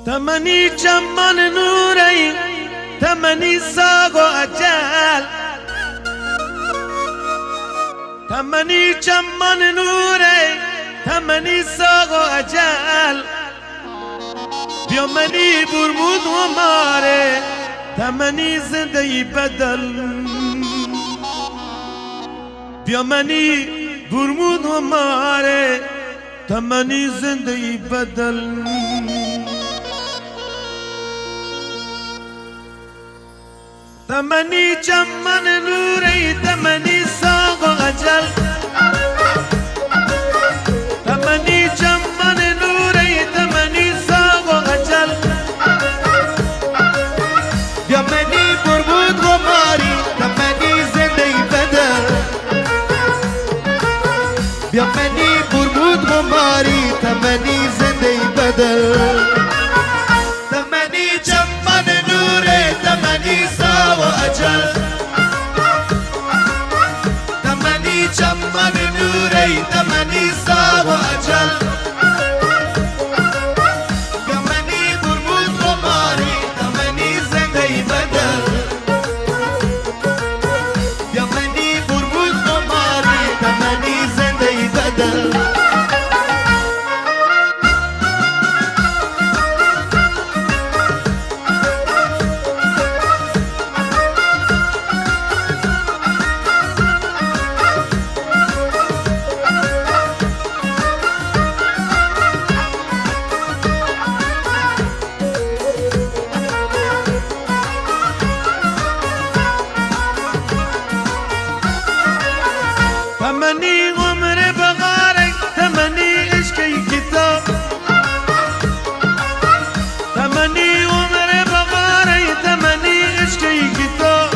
تمني چمن نوری تمني ساق و اجل تمني چمن نوری تمني ساق و اجل بیا منی برمود و ماره تمني زندگی بدل بیا منی برمود و ماره تمني زندگی بدل تمني چمن نوری تمني ساق و اجل تمني چمن نوری تمني ساق و اجل بیا منی بربود و ماری تمنی زندگی بدل بیا منی بربود و ماری تمنی زندگی بدل تمنی چمن نوری تمنی ساق و اجل تمنی چمن نوری تمنی ساق و اجل بیا منی بربود و ماری تمنی زندگی بدل بیا منی بربود و ماری تمنی زندگی بدل تمني عمر بغارك تمني عشقي كتاب تمني عمر بغارك تمني عشقي كتاب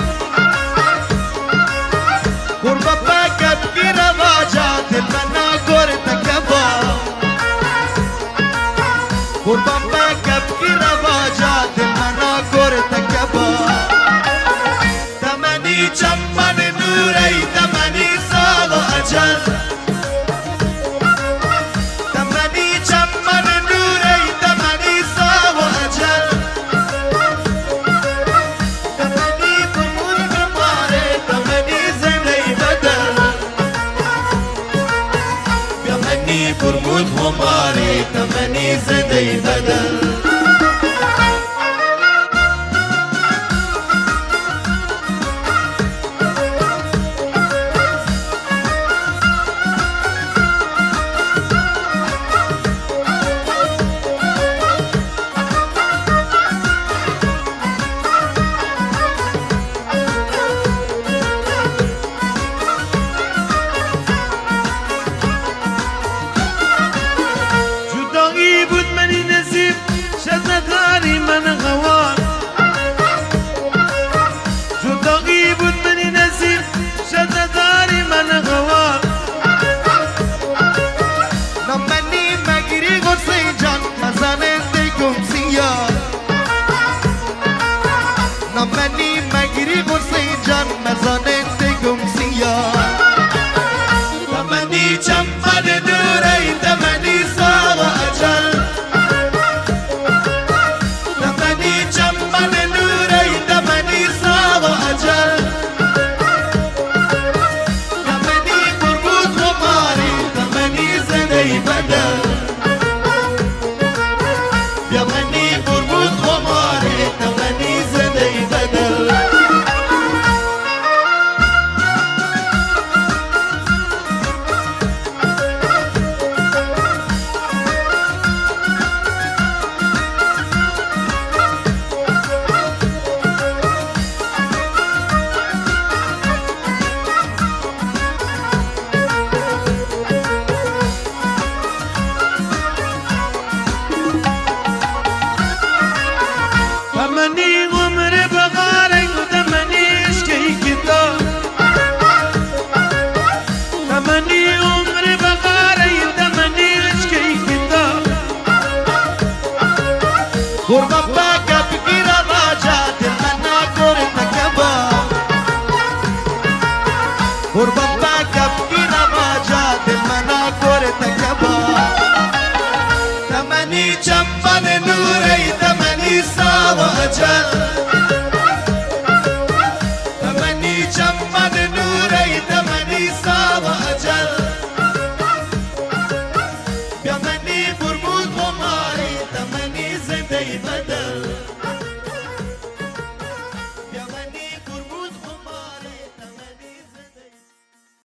قربت بکت کی رواجات منا گرت کبا قربت بکت کی رواجات منا گرت کبا تمنی چمن نوری تمنی ساق و اجل تمنی چمن نوری تمنی ساق و اجل تمنی برمود و ماره تمنی زندگی بدل بیا منی برمود و ماره تمنی زندگی بدل جدایی بود منی نصیب شد نداری من غوار جدایی بود منی نصیب شد نداری من غوار نمنی مگیری غصه جان مزننده گمسیا نمنی مگیری غصه جان مزننده گمسیا تمنی چمن نوری تمنی ساق و اجل تمنی چمن نوری تمنی ساق و اجل تمنی بربود و ماری تمنی زندگی بدل بیا منی بربود و ماری تمنی زندگی بدل تمني عمر بغارك وتمني عشقي كتاب تمني عمر بغارك تمني عشقي كتاب قربت